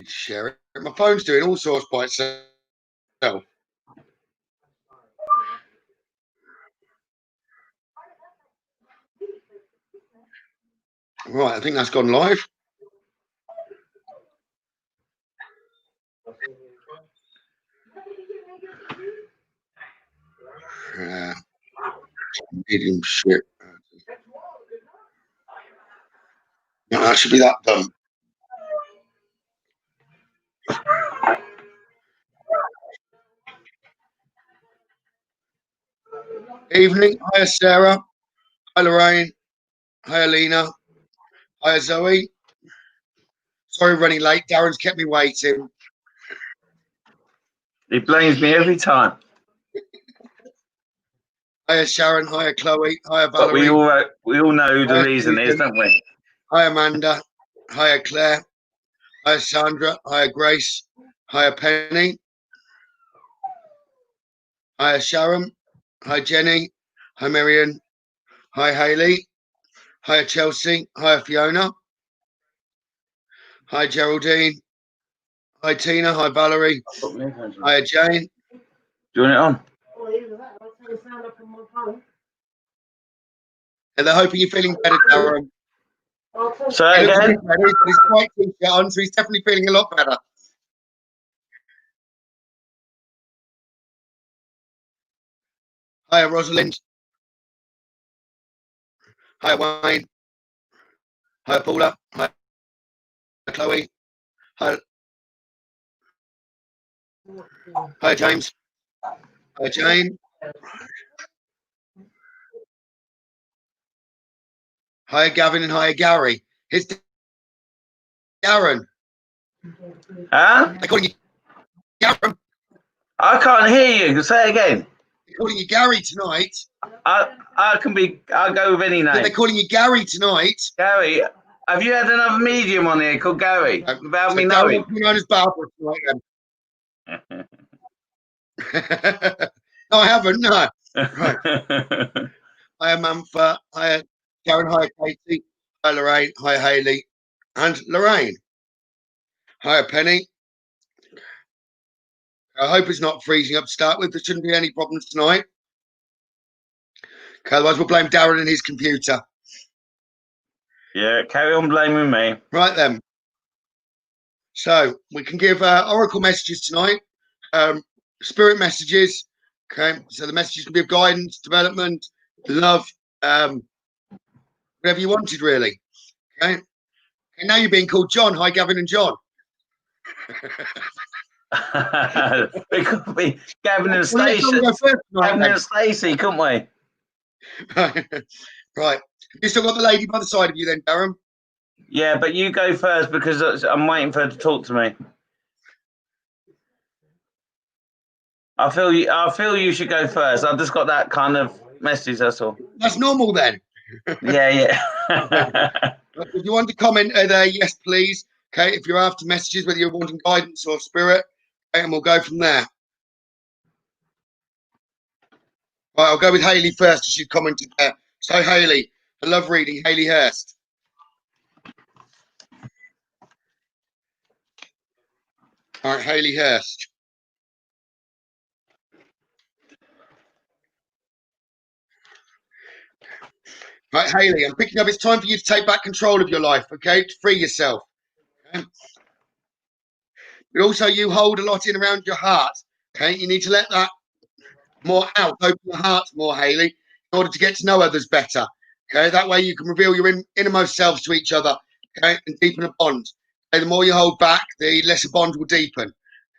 share it. My phone's doing all sorts by itself. Right, I think that's gone live. Medium shit. No, that should be that done. Evening. Hiya, Sarah. Hi, Lorraine. Hi, Alina. Hi, Zoe. Sorry, running late. Darren's kept me waiting. He blames me every time. Hiya, Sharon. Hiya, Chloe. Hiya, Valerie. But we all know who the reason is, don't we? Hi, Amanda. Hiya, Claire. Hiya, Sandra. Hiya, Grace. Hiya, Penny. Hiya, Sharon. Hi, Jenny. Hi, Marion. Hi, Haley. Hiya, Chelsea. Hiya, Fiona. Hi, Geraldine. Hi, Tina. Hi, Valerie. Hiya, Jane. Do you want it on? And they're hoping you're feeling better, Darren. So again? He's quite t-shirt on, so he's definitely feeling a lot better. Hiya, Rosalind. Hiya, Wayne. Hiya, Paula. Hiya, Chloe. Hiya, James. Hiya, Jane. Hiya, Gavin, and hiya, Gary. Here's Darren. Huh? They're calling you Darren. I can't hear you. Say it again. They're calling you Gary tonight. I'll go with any name. They're calling you Gary tonight. Gary, have you had another medium on here called Gary? Without me knowing. Darren, known as Barbara tonight, then. No, I haven't. No. Right. Hiya, Manfa. Hiya, Darren. Hiya, Katie. Hiya, Lorraine. Hiya, Haley. And Lorraine. Hiya, Penny. I hope it's not freezing up to start with. There shouldn't be any problems tonight. Okay, otherwise we'll blame Darren and his computer. Yeah, carry on blaming me. Right then. So we can give oracle messages tonight. Spirit messages. Okay, so the messages can be of guidance, development, love, whatever you wanted, really. Okay. And now you're being called John. Hi, Gavin and John. We could be Gavin and Stacey. Gavin and Stacey, couldn't we? Right. You still got the lady by the side of you then, Darren? Yeah, but you go first because I'm waiting for her to talk to me. I feel you should go first. I've just got that kind of message, that's all. That's normal then. Yeah. If you want to comment there, yes, please. Okay, if you're after messages, whether you're wanting guidance or spirit, okay, and we'll go from there. Right, I'll go with Haley first, as you commented there. So, Haley, I love reading. Haley Hurst. All right, Haley Hurst. Right, Haley, I'm picking up. It's time for you to take back control of your life, okay? To free yourself. Okay? But also, you hold a lot in around your heart, okay? You need to let that more out. Open your heart more, Haley, in order to get to know others better, okay? That way you can reveal your innermost selves to each other, okay? And deepen a bond. Okay? The more you hold back, the less a bond will deepen.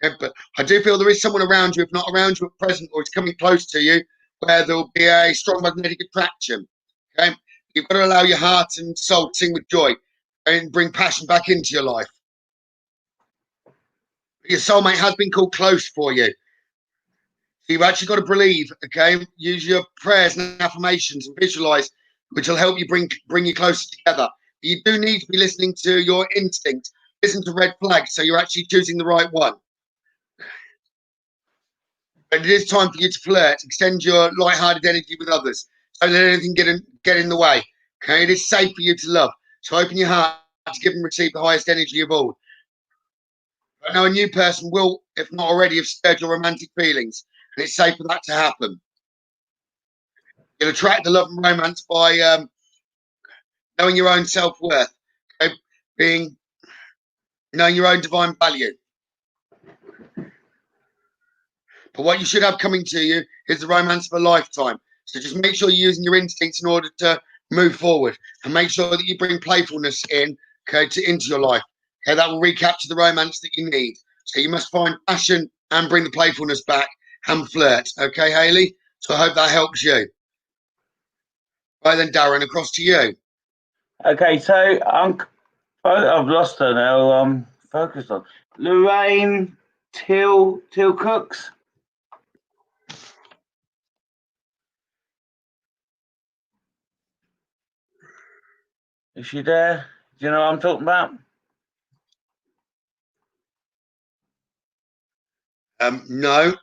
Okay? But I do feel there is someone around you, if not around you at present, or it's coming close to you, where there'll be a strong magnetic attraction, okay? You've got to allow your heart and soul to sing with joy and bring passion back into your life. Your soulmate has been called close for you. So you've actually got to believe, okay? Use your prayers and affirmations and visualize, which will help you bring you closer together. You do need to be listening to your instinct. Listen to red flags so you're actually choosing the right one. But it is time for you to flirt. Extend your light-hearted energy with others. Don't let anything get in the way. Okay, it is safe for you to love. So open your heart to give and receive the highest energy of all. I know a new person will, if not already, have stirred your romantic feelings, and it's safe for that to happen. You'll attract the love and romance by knowing your own self-worth, okay? Knowing your own divine value. But what you should have coming to you is the romance of a lifetime. So just make sure you're using your instincts in order to move forward, and make sure that you bring playfulness in, okay, into your life. Okay, that will recapture the romance that you need. So you must find passion and bring the playfulness back and flirt. Okay, Hayley? So I hope that helps you. Right then, Darren, across to you. Okay, so I've lost her now. Focused on Lorraine Till Cooks. Is she there? Do you know what I'm talking about? No.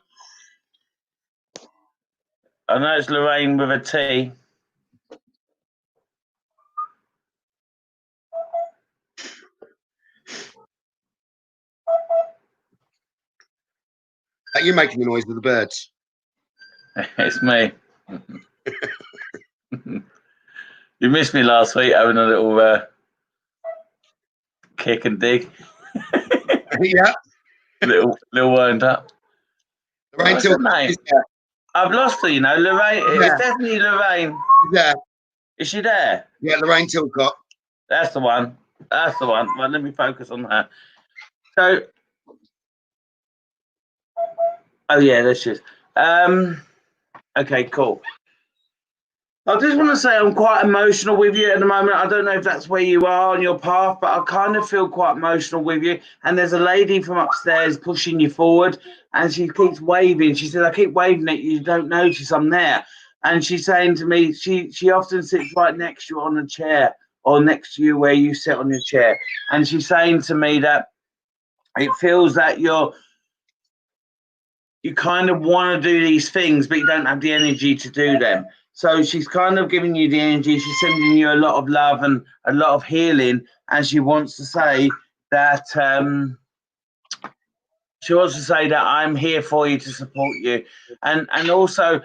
I know it's Lorraine with a T. Are you making the noise with the birds? It's me. You missed me last week having a little kick and dig. Yeah. little wind up. Lorraine What's her name? I've lost her, you know. Lorraine. Yeah. It's definitely Lorraine. Yeah. Is she there? Yeah, Lorraine Tilcott. That's the one. That's the one. Well, let me focus on her. So, oh yeah, there she is. Okay, cool. I just want to say I'm quite emotional with you at the moment. I don't know if that's where you are on your path, but I kind of feel quite emotional with you. And there's a lady from upstairs pushing you forward, and she keeps waving. She said, "I keep waving at you. You don't notice I'm there." And she's saying to me, she often sits right next to you on a chair, or next to you where you sit on your chair. And she's saying to me that it feels that you kind of want to do these things, but you don't have the energy to do them. So she's kind of giving you the energy. She's sending you a lot of love and a lot of healing. And she wants to say that I'm here for you to support you. And also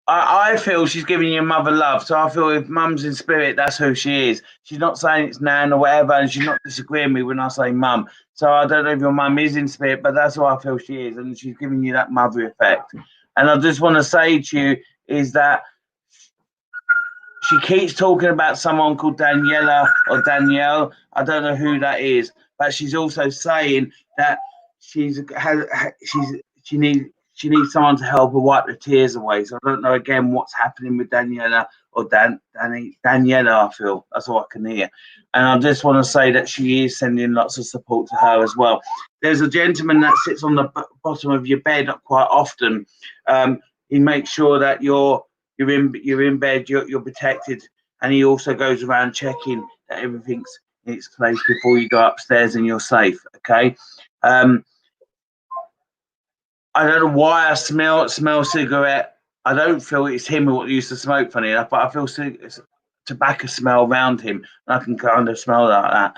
I feel she's giving you mother love. So I feel if mum's in spirit, that's who she is. She's not saying it's nan or whatever, and she's not disagreeing with me when I say mum. So I don't know if your mum is in spirit, but that's what I feel she is, and she's giving you that mother effect. And I just want to say to you is that she keeps talking about someone called Daniela or Danielle. I don't know who that is, but she's also saying that she needs someone to help her wipe the tears away. So I don't know again what's happening with Daniela or Daniela. I feel that's all I can hear, and I just want to say that she is sending lots of support to her as well. There's a gentleman that sits on the bottom of your bed quite often. He makes sure that you're in bed, you're protected, and he also goes around checking that everything's in its place before you go upstairs and you're safe. Okay. I don't know why I smell cigarette. I don't feel it's him who used to smoke, funny enough, but I feel tobacco smell around him, and I can kind of smell that.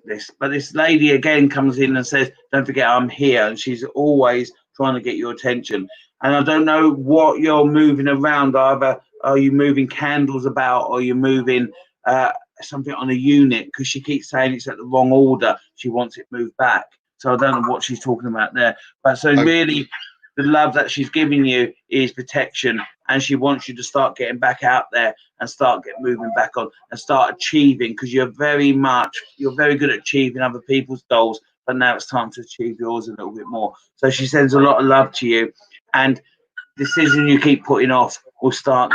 This lady again comes in and says, "Don't forget, I'm here," and she's always trying to get your attention. And I don't know what you're moving around. Either are you moving candles about, or you're moving something on a unit, because she keeps saying it's at the wrong order. She wants it moved back. So I don't know what she's talking about there. But so really, the love that she's giving you is protection, and she wants you to start getting back out there and start moving back on and start achieving, because you're very good at achieving other people's goals, but now it's time to achieve yours a little bit more. So she sends a lot of love to you, and decision you keep putting off will start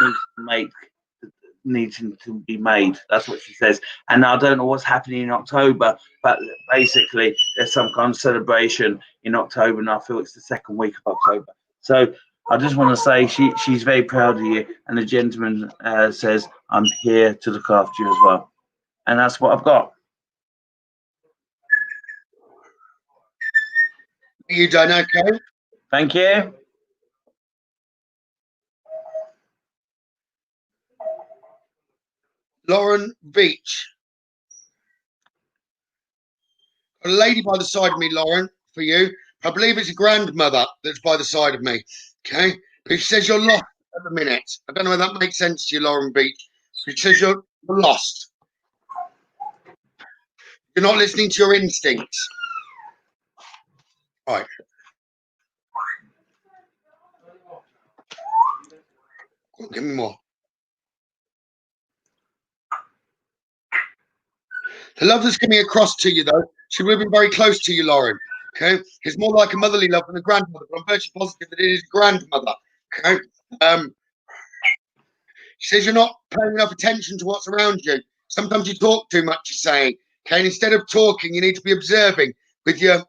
needing to be made. That's what she says. And I don't know what's happening in October, but basically there's some kind of celebration in October, and I feel it's the second week of October. So I just want to say she's very proud of you, and the gentleman says, "I'm here to look after you as well." And that's what I've got. You done okay? Thank you. Lauren Beach. a lady by the side of me, Lauren, for you. I believe it's a grandmother that's by the side of me. Okay, but she says you're lost at the minute. I don't know whether that makes sense to you, Lauren Beach. She says you're lost. You're not listening to your instincts. Right. Give me more. The love that's coming across to you, though, she would have been very close to you, Lauren. Okay, it's more like a motherly love than a grandmother, but I'm virtually positive that it is grandmother. Okay, she says you're not paying enough attention to what's around you. Sometimes you talk too much. You're saying, okay, and instead of talking, you need to be observing with your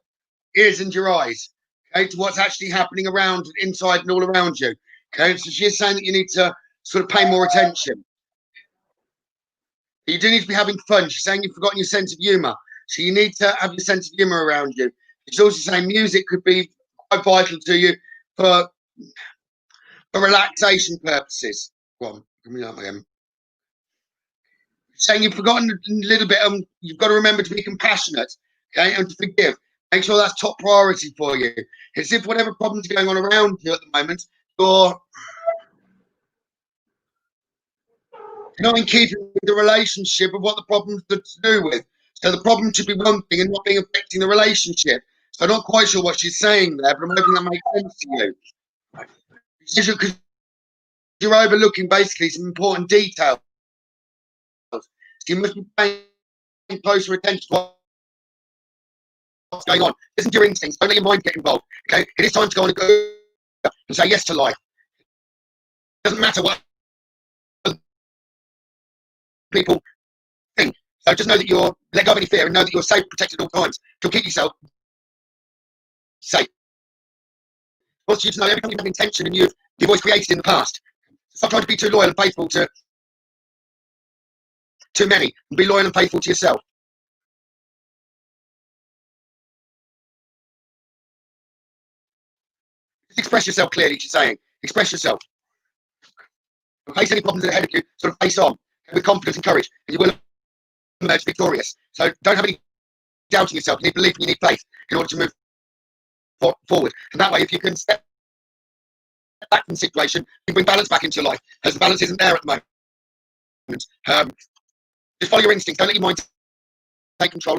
ears and your eyes, okay, to what's actually happening around, inside, and all around you. Okay, so she is saying that you need to sort of pay more attention. You do need to be having fun. She's saying you've forgotten your sense of humour. So you need to have your sense of humour around you. She's also saying music could be quite vital to you for relaxation purposes. Go on, give me that again. Saying you've forgotten a little bit. You've got to remember to be compassionate, okay, and to forgive. Make sure that's top priority for you. It's if whatever problems are going on around you at the moment, you're not in keeping with the relationship of what the problem's to do with. So the problem should be one thing and not being affecting the relationship. So I'm not quite sure what she's saying there, but I'm hoping that makes sense to you. Because you're overlooking basically some important details. So you must be paying closer attention to what's going on. Listen to your instincts. Don't let your mind get involved. Okay, it is time to go on and go and say yes to life. It doesn't matter what people think. So just know that you're let go of any fear and know that you're safe, protected at all times. To keep yourself safe. I want you to know every time you have intention and you've always created in the past. Stop trying to be too loyal and faithful to too many, and be loyal and faithful to yourself. Just express yourself clearly, she's saying. Express yourself. Face any problems that are ahead of you, sort of face on with confidence and courage, and you will emerge victorious. So don't have any doubt in yourself. You need belief and you need faith in order to move forward. And that way, if you can step back from the situation, you bring balance back into your life, as the balance isn't there at the moment. Just follow your instincts. Don't let your mind take control.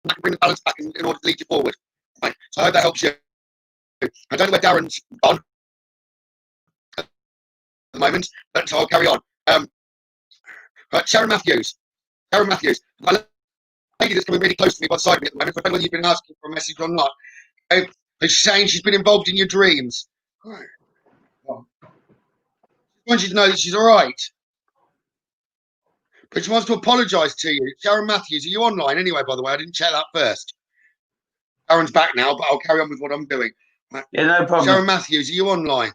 That can bring the balance back in order to lead you forward. Right. So I hope that helps you. I don't know where Darren's gone at the moment, but so I'll carry on. Right, Sharon Matthews. Sharon Matthews. My lady that's coming really close to me by the side of me at the moment. I don't know whether you've been asking for a message or not. But she's saying she's been involved in your dreams. Right. Well, she wants you to know that she's all right. But she wants to apologise to you. Sharon Matthews, are you online anyway, by the way? I didn't check that first. Sharon's back now, but I'll carry on with what I'm doing. Right. Yeah, no problem. Sharon Matthews, are you online?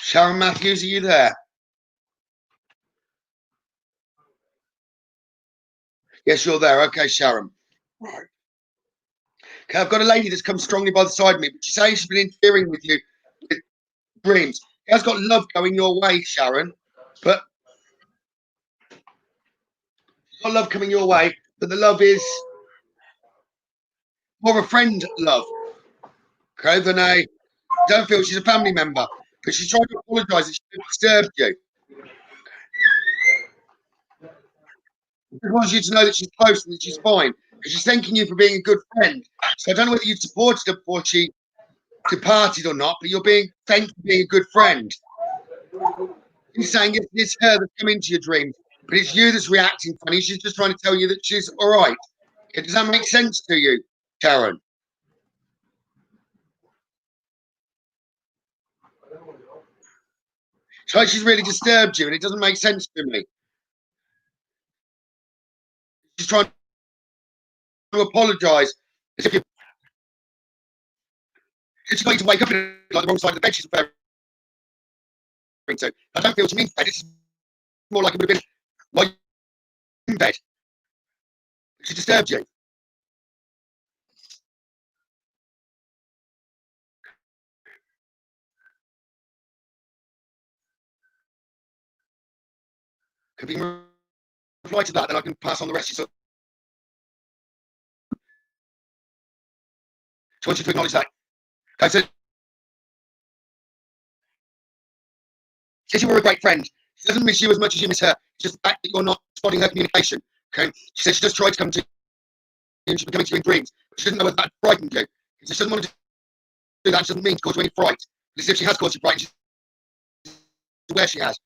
Sharon Matthews, are you there? Yes, you're there. Okay, Sharon. Right. Okay, I've got a lady that's come strongly by the side of me, but she's saying she's been interfering with you with dreams. She has got love going your way, Sharon, but she's got love coming your way, but the love is more of a friend love, okay, than a, don't feel she's a family member, but she's trying to apologise that she disturbed you. She wants you to know that she's close and that she's fine, because she's thanking you for being a good friend. So I don't know whether you've supported her before she departed or not, but you're being thanked for being a good friend. She's saying it's her that's come into your dreams, but it's you that's reacting funny. She's just trying to tell you that she's all right. Okay, does that make sense to you, Sharon? It's like she's really disturbed you, and it doesn't make sense to me. She's trying to apologise as if she's going to wake up in like the wrong side of the bed she's referring to. I don't feel she means that. It's more like it would have been like in bed. She disturbed you. Can be reply to that, then I can pass on the rest of your. She wants you to acknowledge that. Okay, so says you were a great friend. She doesn't miss you as much as you miss her. It's just the fact that you're not spotting her communication. Okay, she said she just tried to come to you and she's been coming to you in dreams. But she doesn't know whether that frightened you. She doesn't want to do that. She doesn't mean to cause you any fright. But if she has caused you fright, she's aware she has.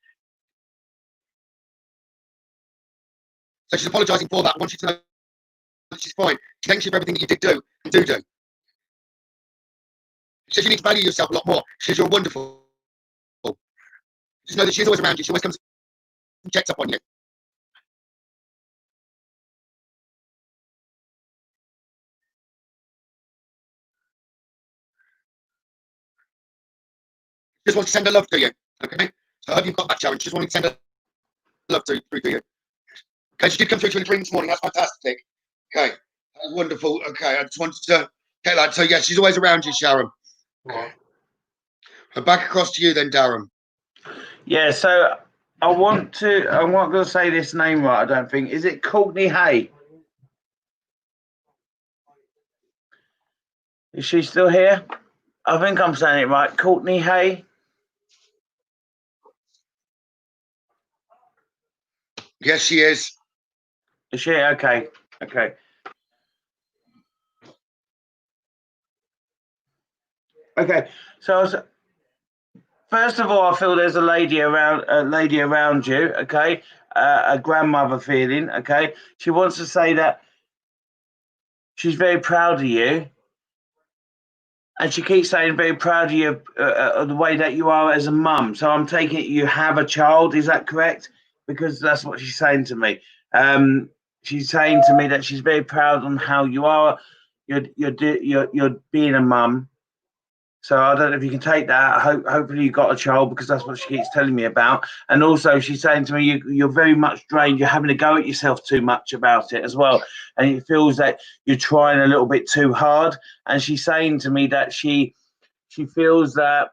So she's apologising for that. I want you to know that she's fine. She thanks you for everything that you did do and do. She says you need to value yourself a lot more. She says you're wonderful. Just know that she's always around you. She always comes and checks up on you. She just wants to send her love to you. Okay? So I hope you've got that challenge. She just wanting to send her love through to you. Okay, she did come through to you in a dream this morning. That's fantastic. Okay, that's wonderful. Okay, I just wanted to get that. So, yeah, she's always around you, Sharon. Okay. And back across to you then, Darren. Yeah, so I'm not going to say this name right, I don't think. Is it Courtney Hay? Is she still here? I think I'm saying it right. Courtney Hay? Yes, she is. Is she? Okay. Okay. Okay. So first of all, I feel there's a lady around you. Okay. A grandmother feeling. Okay. She wants to say that she's very proud of you. And she keeps saying very proud of you of the way that you are as a mum. So I'm taking it you have a child. Is that correct? Because that's what she's saying to me. She's saying to me that she's very proud on how you are. You're being a mum. So I don't know if you can take that. Hopefully you got a child, because that's what she keeps telling me about. And also she's saying to me, you're very much drained. You're having to go at yourself too much about it as well. And it feels that you're trying a little bit too hard. And she's saying to me that she feels that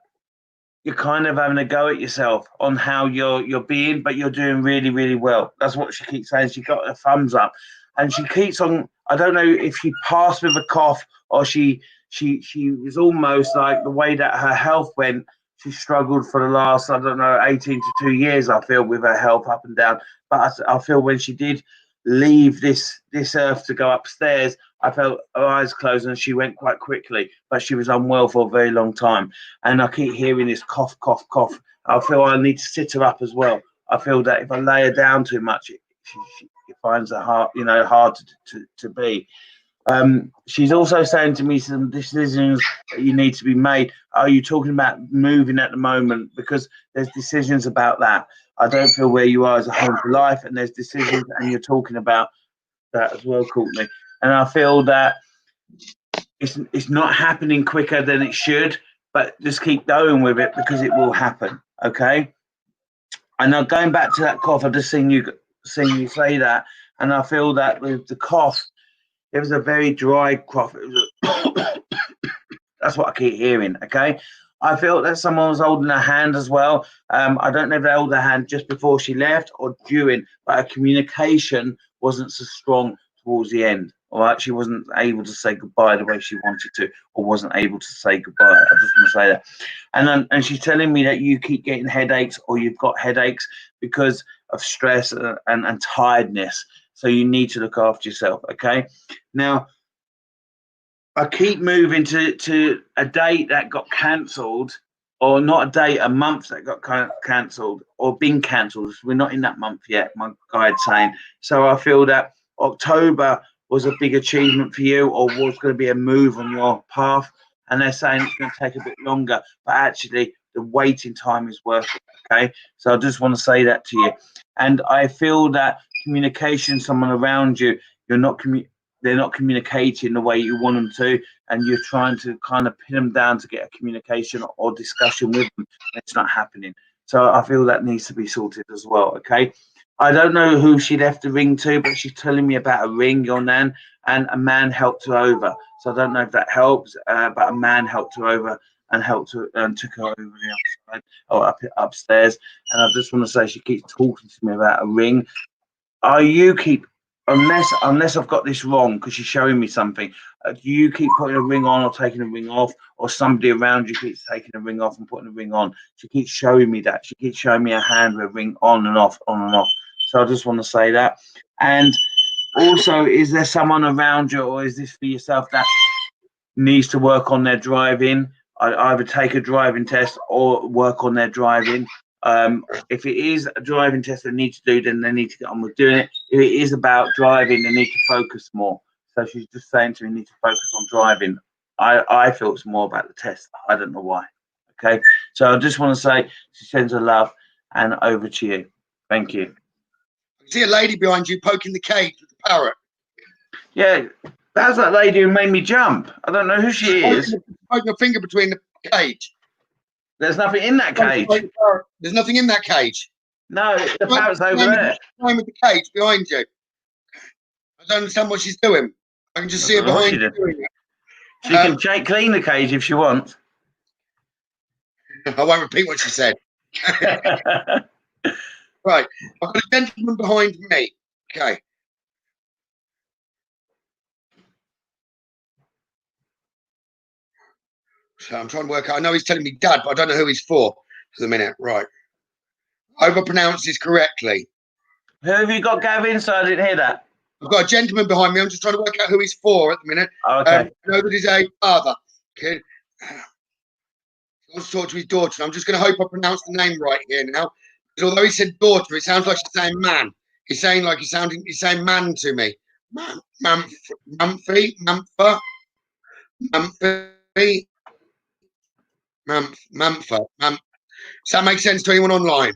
you're kind of having a go at yourself on how you're being, but you're doing really, really well. That's what she keeps saying. She got a thumbs up. And she keeps on, I don't know if she passed with a cough or she was almost like the way that her health went. She struggled for the last, I don't know, 18 to 2 years, I feel, with her health up and down. But I feel when she did leave this earth to go upstairs, I felt her eyes closed and she went quite quickly. But she was unwell for a very long time. And I keep hearing this cough, cough, cough. I feel I need to sit her up as well. I feel that if I lay her down too much, it finds it hard, hard to be. She's also saying to me some decisions that you need to be made. Are you talking about moving at the moment? Because there's decisions about that. I don't feel where you are as a home for life, and there's decisions, and you're talking about that as well, Courtney. And I feel that it's not happening quicker than it should, but just keep going with it because it will happen. Okay. And now going back to that cough, I've just seen you say that, and I feel that with the cough, it was a very dry cough. That's what I keep hearing. Okay. I feel that someone was holding her hand as well. I don't know if they held her hand just before she left or during, but her communication wasn't so strong towards the end. All right. She wasn't able to say goodbye the way she wanted to, or wasn't able to say goodbye. I just want to say that. And she's telling me that you keep getting headaches, or you've got headaches because of stress and tiredness. So you need to look after yourself. Okay. Now, I keep moving to a date that got cancelled, or not a date, a month that got cancelled or been cancelled. We're not in that month yet, my guide's saying. So I feel that October was a big achievement for you, or was going to be a move on your path. And they're saying it's going to take a bit longer, but actually the waiting time is worth it. Okay. So I just want to say that to you. And I feel that communication, someone around you, they're not communicating the way you want them to, and you're trying to kind of pin them down to get a communication or discussion with them. It's not happening. So I feel that needs to be sorted as well. Okay. I don't know who she left the ring to, but she's telling me about a ring, your nan, and a man helped her over. So I don't know if that helps, but a man helped her over and helped her and took her over the outside or upstairs. And I just want to say she keeps talking to me about a ring. You keep unless I've got this wrong because she's showing me something. Do you keep putting a ring on or taking a ring off, or somebody around you keeps taking a ring off and putting a ring on? She keeps showing me that. She keeps showing me a hand with a ring on and off, on and off. So I just want to say that. And also, is there someone around you, or is this for yourself that needs to work on their driving? I either take a driving test or work on their driving. If it is a driving test they need to do, then they need to get on with doing it. If it is about driving, they need to focus more. So she's just saying to me, need to focus on driving. I feel it's more about the test. I don't know why. Okay. So I just want to say she sends her love, and over to you. Thank you. I see a lady behind you poking the cage with the parrot. Yeah, that's that lady who made me jump. I don't know who she is. Poking a finger between the cage. There's nothing in that cage. There's nothing in that cage. No, the parrot's over there. Playing with the cage behind you. I don't understand what she's doing. I can just see her behind you doing it. She can clean the cage if she wants. I won't repeat what she said. Right. I've got a gentleman behind me. Okay. So I'm trying to work out. I know he's telling me dad, but I don't know who he's for the minute. Right. I hope I pronounced this correctly. Who have you got, Gavin? So I didn't hear that. I've got a gentleman behind me. I'm just trying to work out who he's for at the minute. Okay. I know that he's a father. Okay. He wants to talk to his daughter. I'm just going to hope I pronounce the name right here now. Because although he said daughter, it sounds like she's saying man. He's saying like he's saying man to me. Mumphy. Does that make sense to anyone online?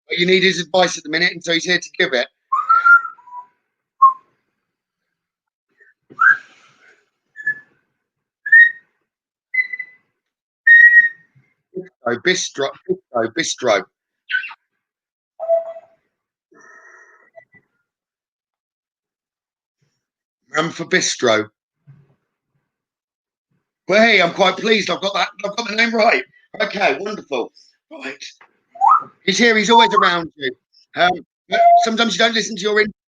But you need his advice at the minute, and so he's here to give it. Bistro. For Bistro. Well, hey, I'm quite pleased. I've got the name right. Okay, wonderful. Right. He's here. He's always around you. Sometimes you don't listen to your instincts,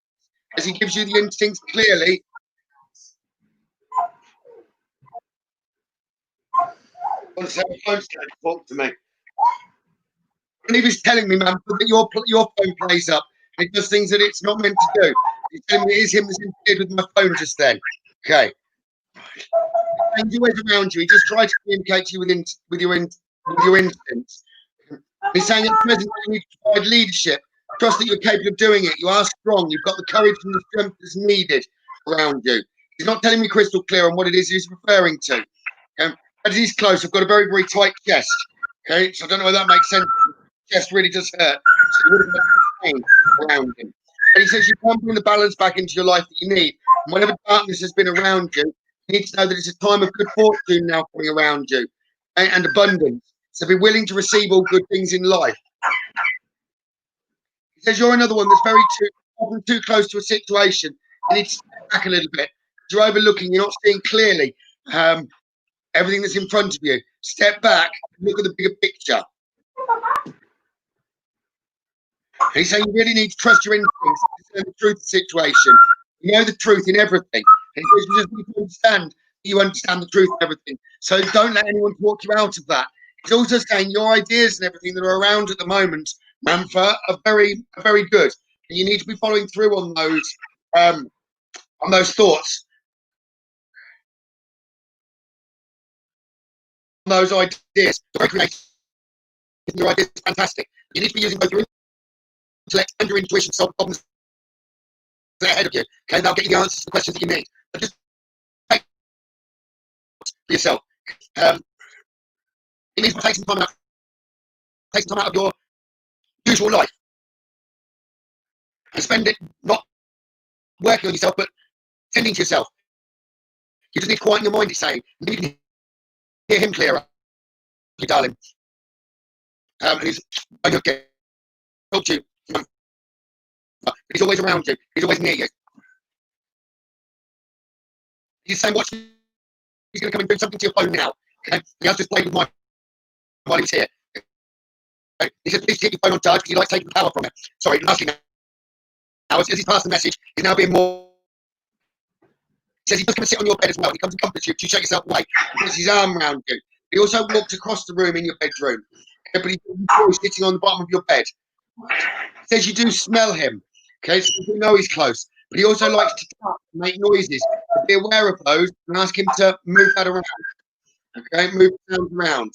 as he gives you the instincts clearly. Talk to me. And he was telling me, man, that your phone plays up and it does things that it's not meant to do. He's telling me it is him that's interfered with my phone just then. Okay. And he's always around you. He just tries to communicate to you with your instincts. He's saying at present you need to provide leadership. Trust that you're capable of doing it. You are strong. You've got the courage and the strength that's needed around you. He's not telling me crystal clear on what it is he's referring to. As he's close, I've got a very, very tight chest. Okay, so I don't know whether that makes sense. Chest really does hurt. So you wouldn't have pain around him. And he says you can't bring the balance back into your life that you need. And whatever darkness has been around you, you need to know that it's a time of good fortune now coming around you and abundance. So be willing to receive all good things in life. He says you're another one that's often too close to a situation. You need to step back a little bit. You're overlooking, you're not seeing clearly everything that's in front of you. Step back, look at the bigger picture. And he's saying you really need to trust your instincts to know the truth of the situation. You know the truth in everything. And he says you just need to understand that you understand the truth in everything. So don't let anyone talk you out of that. He's also saying your ideas and everything that are around at the moment, Ramtha, are very, very good. And you need to be following through on those thoughts, on those ideas. Very creative. Your ideas are fantastic. You need to be using both your intellect and your intuition to solve problems that are ahead of you. Okay, they'll get you the answers to the questions that you need. But just take for yourself. It means take some time out of your usual life and spend it not working on yourself, but tending to yourself. You just need to quieten your mind, he's saying. You can hear him clearer. you, darling. And he's okay. Helped you. He's always around you. He's always near you. He's saying, watch, he's going to come and do something to your phone now. Okay? He has just played with mine while he's here. Okay? He said, please keep your phone on charge because he likes taking the power from it. Sorry, lastly now, as he's passed the message, he's now being more. He says he does come and sit on your bed as well. He comes and comforts you to shake yourself away. He puts his arm around you. He also walks across the room in your bedroom. Okay? But he's sitting on the bottom of your bed. He says you do smell him. Okay, so you know he's close. But he also likes to make noises. So be aware of those and ask him to move that around. Okay, move the sound around.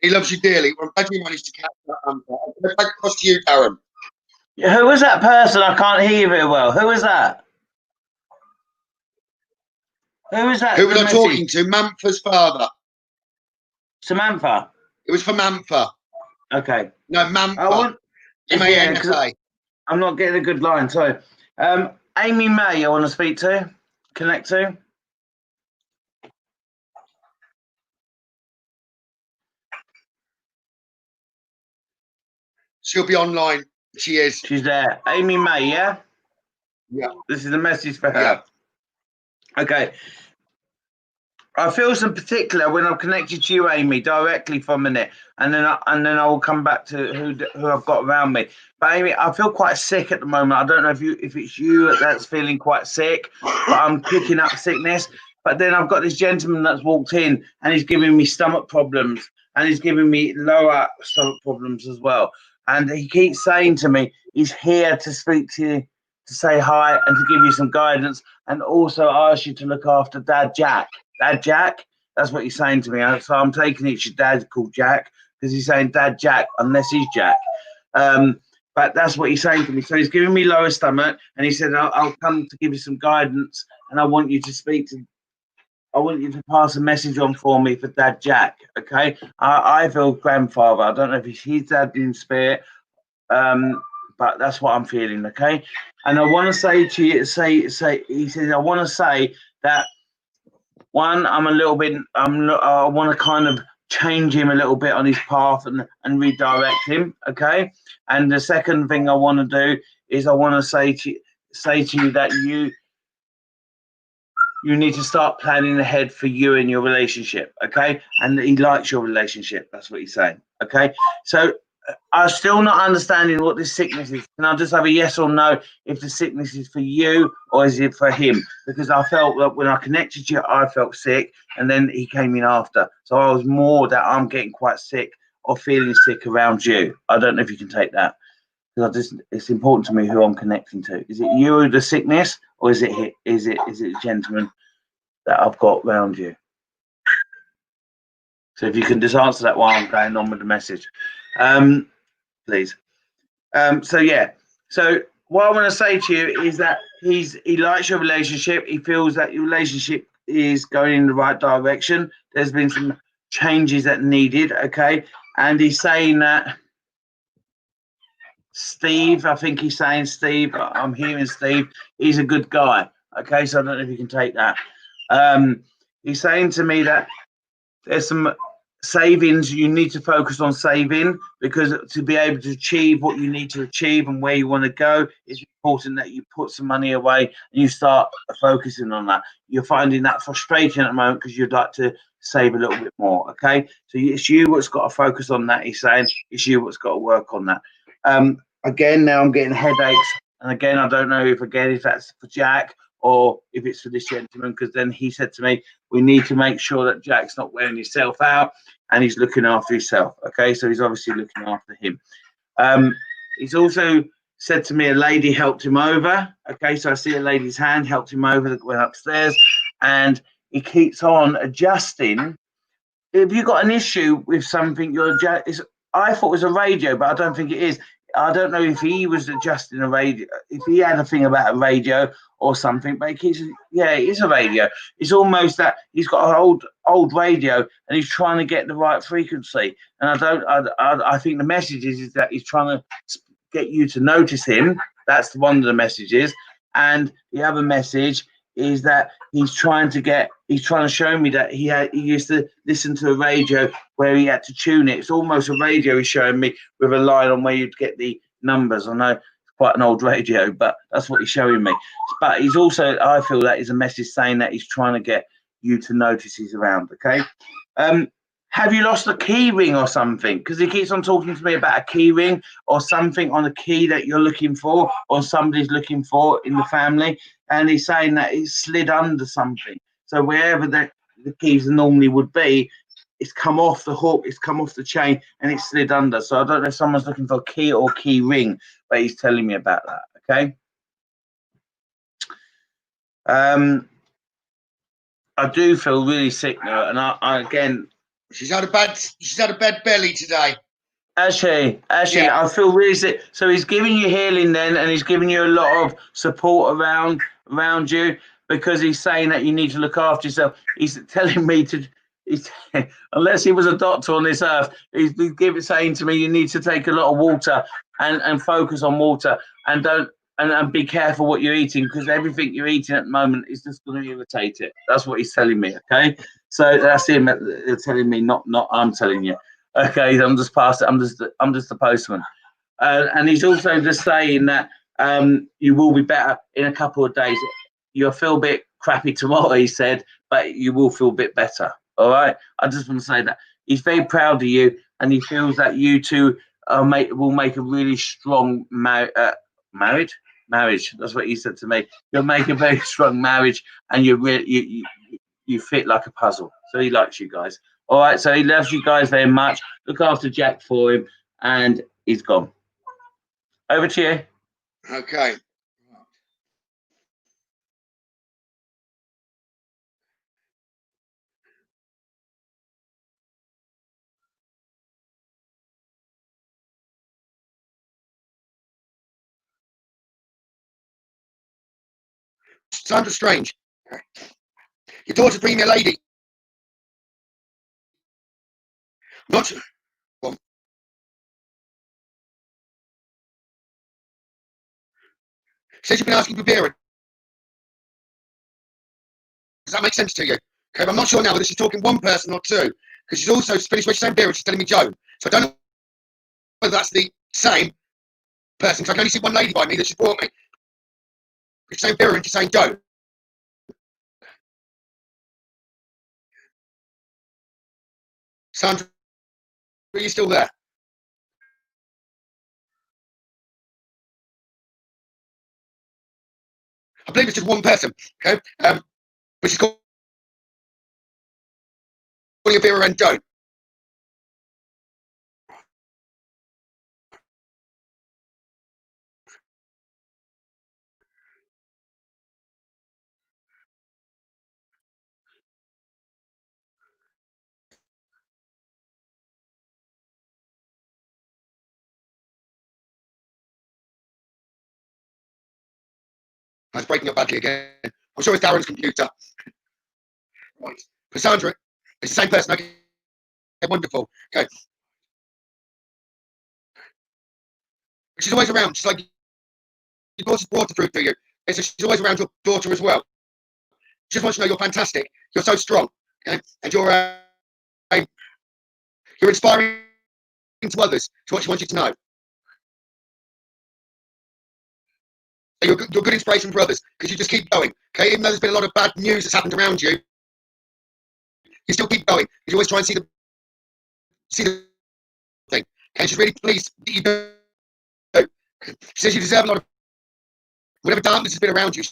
He loves you dearly. I'm glad you managed to catch that. I'm going back across to you, Darren. Who was that person? I can't hear you very well. Who was that? Who was that? Who was I talking to? Mantha's father. Samantha. It was for Mantha. Okay. No, Mantha. M-A-N-F-A. I'm not getting a good line. Sorry. Amy May, I want to speak to, connect to. She'll be online. She is. She's there. Amy May, yeah? Yeah. This is a message for her. Yeah. Okay. I feel some particular when I'm connected to you, Amy, directly for a minute, and then I will come back to who I've got around me. But Amy, I feel quite sick at the moment. I don't know if it's you that's feeling quite sick, but I'm picking up sickness. But then I've got this gentleman that's walked in and he's giving me stomach problems and he's giving me lower stomach problems as well. And he keeps saying to me, he's here to speak to you, to say hi and to give you some guidance, and also ask you to look after Dad Jack. Dad Jack, that's what he's saying to me. So I'm taking it your dad's called Jack because he's saying Dad Jack unless he's Jack. But that's what he's saying to me. So he's giving me lower stomach and he said, I'll come to give you some guidance and I want you to pass a message on for me for Dad Jack. Okay. I feel grandfather. I don't know if he's his dad in spirit, but that's what I'm feeling. Okay. And I want to say to you, he says, I want to say that one, I want to kind of change him a little bit on his path and redirect him. Okay. And the second thing I want to do is I want to say to you that you need to start planning ahead for you and your relationship. Okay. And he likes your relationship. That's what he's saying. Okay. So I'm still not understanding what this sickness is. Can I just have a yes or no if the sickness is for you or is it for him? Because I felt that when I connected to you, I felt sick and then he came in after. So I was more that I'm getting quite sick or feeling sick around you. I don't know if you can take that. Because it's important to me who I'm connecting to. Is it you, the sickness, or is it a gentleman that I've got around you? So if you can just answer that while I'm going on with the message. Please. So yeah. So what I want to say to you is that he likes your relationship. He feels that your relationship is going in the right direction. There's been some changes that needed. Okay, and he's saying that Steve. I think he's saying Steve. I'm hearing Steve. He's a good guy. Okay, so I don't know if you can take that. He's saying to me that there's some savings you need to focus on saving, because to be able to achieve what you need to achieve and where you want to go, it's important that you put some money away and you start focusing on that. You're finding that frustrating at the moment because you'd like to save a little bit more. Okay, so it's you what's got to focus on that. He's saying it's you what's got to work on that. Again, now I'm getting headaches, and again I don't know if that's for Jack or if it's for this gentleman, because then he said to me, we need to make sure that Jack's not wearing himself out and he's looking after himself. Okay, so he's obviously looking after him. He's also said to me a lady helped him over. Okay, so I see a lady's hand helped him over that went upstairs, and he keeps on adjusting. If you've got an issue with something, I thought it was a radio, but I don't think it is. I don't know if he was adjusting a radio, if he had a thing about a radio or something, but it is a radio. It's almost that he's got an old radio and he's trying to get the right frequency. And I think the message is that he's trying to get you to notice him. That's one of the messages. And the other message is that he's trying to get he's trying to show me that he used to listen to a radio where he had to tune it. It's almost a radio he's showing me with a line on where you'd get the numbers. I know it's quite an old radio, but that's what he's showing me. But he's also, I feel that is a message saying that he's trying to get you to notice he's around. Okay. Have you lost a key ring or something? Because he keeps on talking to me about a key ring or something on a key that you're looking for or somebody's looking for in the family. And he's saying that it's slid under something. So wherever the keys normally would be, it's come off the hook, it's come off the chain, and it's slid under. So I don't know if someone's looking for a key or key ring, but he's telling me about that. Okay. I do feel really sick now, and I again. She's had a bad belly today. Actually, Yeah. I feel really sick. So he's giving you healing then, and he's giving you a lot of support around you because he's saying that you need to look after yourself. He's telling me to. Unless he was a doctor on this earth, he's saying to me you need to take a lot of water and focus on water and don't and be careful what you're eating because everything you're eating at the moment is just going to irritate it. That's what he's telling me. Okay, so that's him telling me, not I'm telling you. Okay, I'm just past it. I'm just the postman, and he's also just saying that you will be better in a couple of days. You'll feel a bit crappy tomorrow, he said, but you will feel a bit better. All right. I just want to say that he's very proud of you, and he feels that you two will make a really strong marriage. That's what he said to me. You'll make a very strong marriage, and you fit like a puzzle. So he likes you guys. All right. So he loves you guys very much. Look after Jack for him, and he's gone. Over to you. Okay. Sandra Strange. Your daughter's bringing me a lady. Not. Well, says you've been asking for beer. Does that make sense to you? Okay, but I'm not sure now whether she's talking one person or two, because she's also finished with saying beer and she's telling me Joe. So I don't know whether that's the same person, because I can only see one lady by me that she brought me. She's saying beer and she's saying Joe. Sandra, are you still there? I believe it's just one person, okay? But she's calling a beer and Joe. I was breaking up badly again. I'm sure it's Darren's computer. Right. But Sandra, it's the same person. Okay, wonderful. Okay. She's always around. She's like, your daughter's brought the fruit to you. So she's always around your daughter as well. She just wants to know you're fantastic. You're so strong. Okay? And you're inspiring to others to what she wants you to know. You're good inspiration for others because you just keep going. Okay, even though there's been a lot of bad news that's happened around you, you still keep going. You always try and see the thing. And she's really pleased that you do. She says you deserve a lot of whatever darkness has been around you.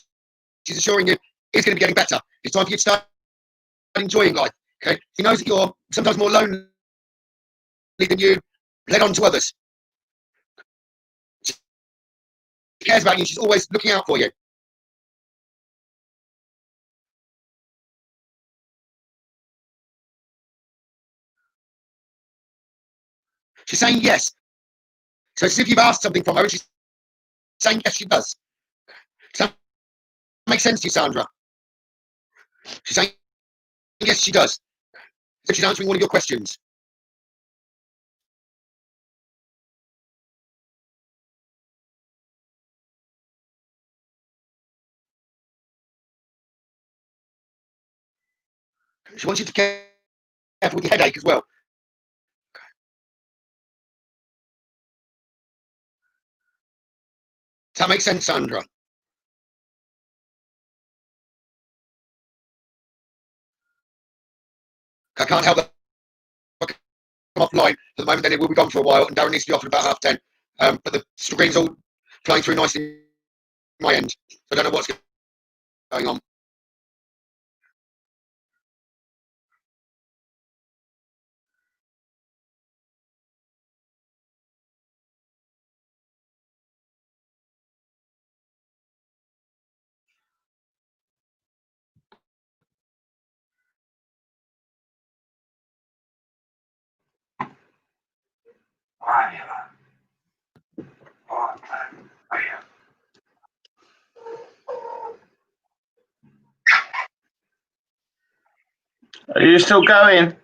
She's assuring you it's going to be getting better. It's time for you to start enjoying life. Okay, she knows that you're sometimes more lonely than you let on to others. She cares about you. She's always looking out for you. She's saying yes. So it's as if you've asked something from her and she's saying yes, she does. Does that make sense to you, Sandra? She's saying yes, she does. So she's answering one of your questions. She wants you to be careful with your headache as well. Does that make sense, Sandra? I can't help that. Come offline at the moment, then it will be gone for a while, and Darren needs to be off at about 10:30. But the screen's all flowing through nicely my end. So I don't know what's going on. Are you still going?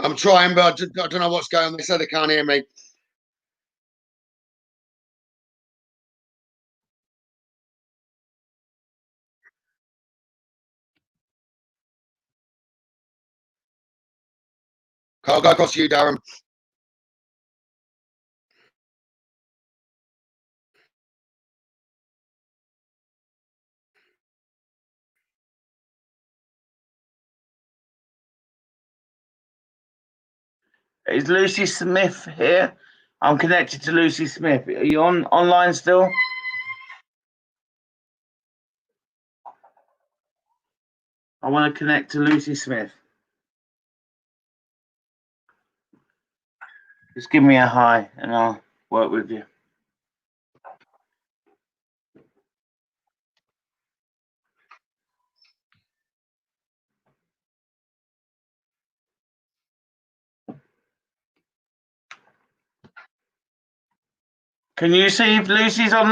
I'm trying, but I don't know what's going on. They said they can't hear me. I'll go across to you, Darren. Is Lucy Smith here? I'm connected to Lucy Smith. Are you online still? I want to connect to Lucy Smith. Just give me a hi and I'll work with you. Can you see if Lucy's online?